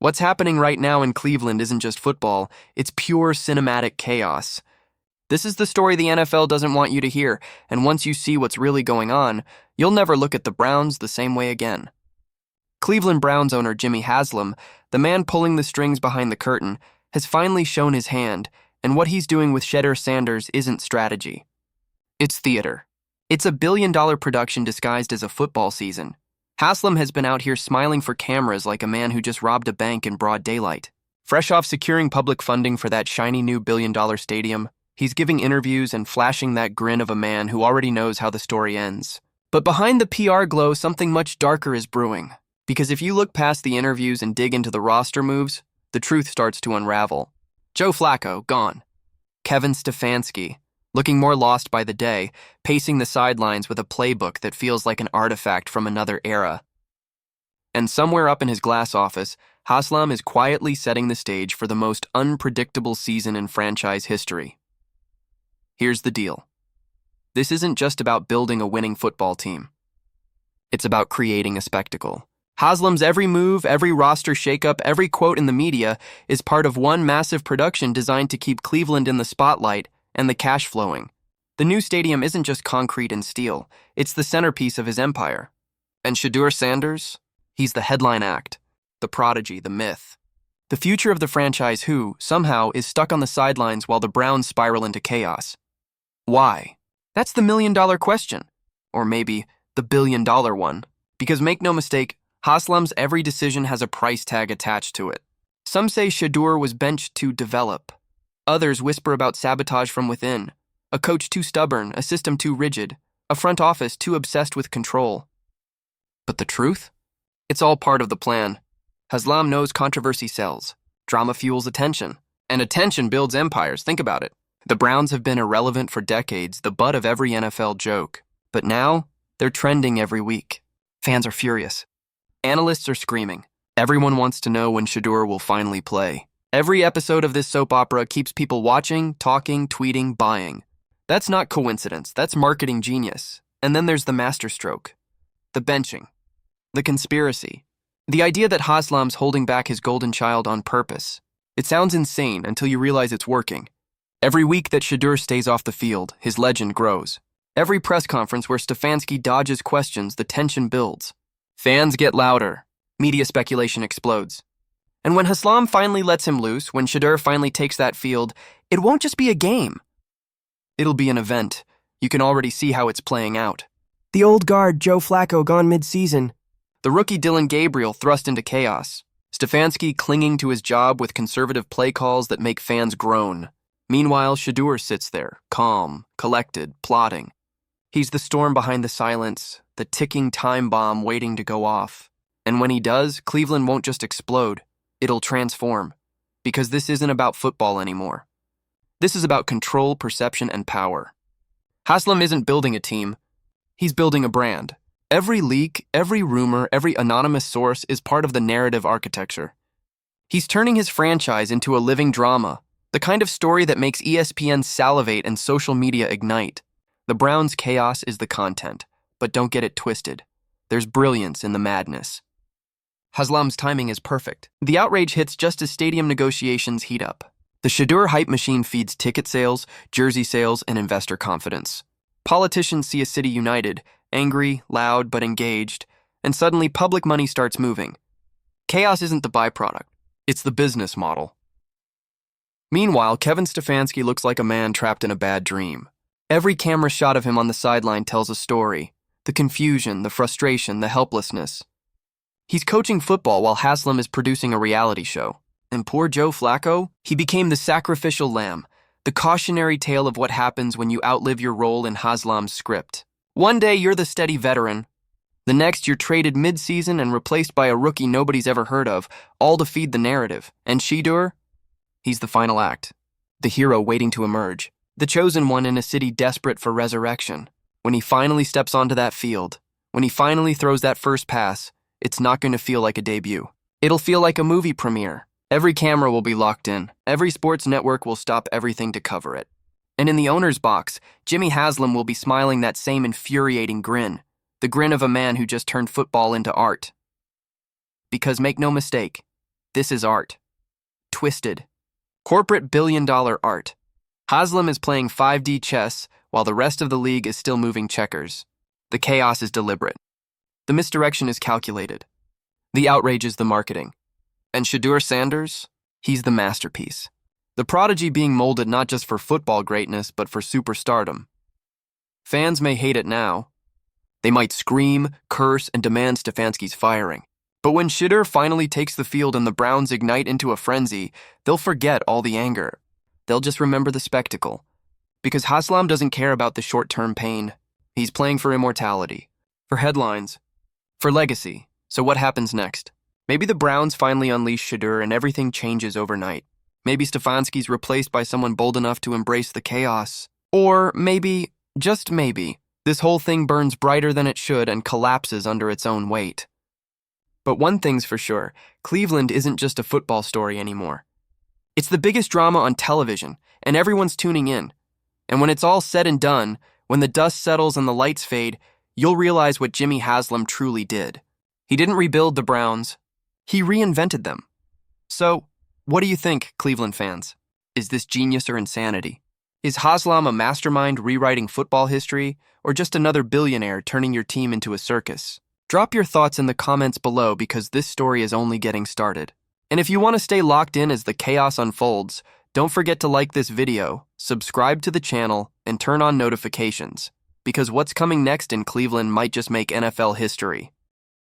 What's happening right now in Cleveland isn't just football, it's pure cinematic chaos. This is the story the NFL doesn't want you to hear, and once you see what's really going on, you'll never look at the Browns the same way again. Cleveland Browns owner Jimmy Haslam, the man pulling the strings behind the curtain, has finally shown his hand, and what he's doing with Shedeur Sanders isn't strategy. It's theater. It's a billion-dollar production disguised as a football season. Haslam has been out here smiling for cameras like a man who just robbed a bank in broad daylight. Fresh off securing public funding for that shiny new billion-dollar stadium, he's giving interviews and flashing that grin of a man who already knows how the story ends. But behind the PR glow, something much darker is brewing. Because if you look past the interviews and dig into the roster moves, the truth starts to unravel. Joe Flacco, gone. Kevin Stefanski, looking more lost by the day, pacing the sidelines with a playbook that feels like an artifact from another era. And somewhere up in his glass office, Haslam is quietly setting the stage for the most unpredictable season in franchise history. Here's the deal. This isn't just about building a winning football team. It's about creating a spectacle. Haslam's every move, every roster shakeup, every quote in the media is part of one massive production designed to keep Cleveland in the spotlight and the cash flowing. The new stadium isn't just concrete and steel, it's the centerpiece of his empire. And Shedeur Sanders? He's the headline act, the prodigy, the myth. The future of the franchise who, somehow, is stuck on the sidelines while the Browns spiral into chaos. Why? That's the million-dollar question. Or maybe the billion-dollar one. Because make no mistake, Haslam's every decision has a price tag attached to it. Some say Shedeur was benched to develop. Others whisper about sabotage from within. A coach too stubborn, a system too rigid, a front office too obsessed with control. But the truth? It's all part of the plan. Haslam knows controversy sells. Drama fuels attention. And attention builds empires, think about it. The Browns have been irrelevant for decades, the butt of every NFL joke. But now, they're trending every week. Fans are furious. Analysts are screaming. Everyone wants to know when Shedeur will finally play. Every episode of this soap opera keeps people watching, talking, tweeting, buying. That's not coincidence, that's marketing genius. And then there's the masterstroke. The benching. The conspiracy. The idea that Haslam's holding back his golden child on purpose. It sounds insane until you realize it's working. Every week that Shedeur stays off the field, his legend grows. Every press conference where Stefanski dodges questions, the tension builds. Fans get louder. Media speculation explodes. And when Haslam finally lets him loose, when Shedeur finally takes that field, it won't just be a game. It'll be an event. You can already see how it's playing out. The old guard, Joe Flacco, gone mid-season. The rookie Dillon Gabriel thrust into chaos. Stefanski clinging to his job with conservative play calls that make fans groan. Meanwhile, Shedeur sits there, calm, collected, plotting. He's the storm behind the silence, the ticking time bomb waiting to go off. And when he does, Cleveland won't just explode. It'll transform. Because this isn't about football anymore. This is about control, perception, and power. Haslam isn't building a team. He's building a brand. Every leak, every rumor, every anonymous source is part of the narrative architecture. He's turning his franchise into a living drama, the kind of story that makes ESPN salivate and social media ignite. The Browns' chaos is the content, but don't get it twisted. There's brilliance in the madness. Haslam's timing is perfect. The outrage hits just as stadium negotiations heat up. The Shedeur hype machine feeds ticket sales, jersey sales, and investor confidence. Politicians see a city united, angry, loud, but engaged, and suddenly public money starts moving. Chaos isn't the byproduct, it's the business model. Meanwhile, Kevin Stefanski looks like a man trapped in a bad dream. Every camera shot of him on the sideline tells a story. The confusion, the frustration, the helplessness. He's coaching football while Haslam is producing a reality show. And poor Joe Flacco, he became the sacrificial lamb, the cautionary tale of what happens when you outlive your role in Haslam's script. One day you're the steady veteran. The next you're traded mid-season and replaced by a rookie nobody's ever heard of, all to feed the narrative. And Shedeur? He's the final act. The hero waiting to emerge. The chosen one in a city desperate for resurrection. When he finally steps onto that field, when he finally throws that first pass, it's not going to feel like a debut. It'll feel like a movie premiere. Every camera will be locked in. Every sports network will stop everything to cover it. And in the owner's box, Jimmy Haslam will be smiling that same infuriating grin. The grin of a man who just turned football into art. Because make no mistake, This is art. Twisted. Corporate billion-dollar art. Haslam is playing 5D chess while the rest of the league is still moving checkers. The chaos is deliberate. The misdirection is calculated. The outrage is the marketing. And Shedeur Sanders? He's the masterpiece. The prodigy being molded not just for football greatness, but for superstardom. Fans may hate it now. They might scream, curse, and demand Stefanski's firing. But when Shedeur finally takes the field and the Browns ignite into a frenzy, they'll forget all the anger. They'll just remember the spectacle. Because Haslam doesn't care about the short-term pain. He's playing for immortality, for headlines, for legacy. So what happens next? Maybe the Browns finally unleash Shedeur and everything changes overnight. Maybe Stefanski's replaced by someone bold enough to embrace the chaos. Or maybe, just maybe, this whole thing burns brighter than it should and collapses under its own weight. But one thing's for sure, Cleveland isn't just a football story anymore. It's the biggest drama on television, and everyone's tuning in. And when it's all said and done, when the dust settles and the lights fade, you'll realize what Jimmy Haslam truly did. He didn't rebuild the Browns. He reinvented them. So, what do you think, Cleveland fans? Is this genius or insanity? Is Haslam a mastermind rewriting football history, or just another billionaire turning your team into a circus? Drop your thoughts in the comments below because this story is only getting started. And if you want to stay locked in as the chaos unfolds, don't forget to like this video, subscribe to the channel, and turn on notifications, because what's coming next in Cleveland might just make NFL history.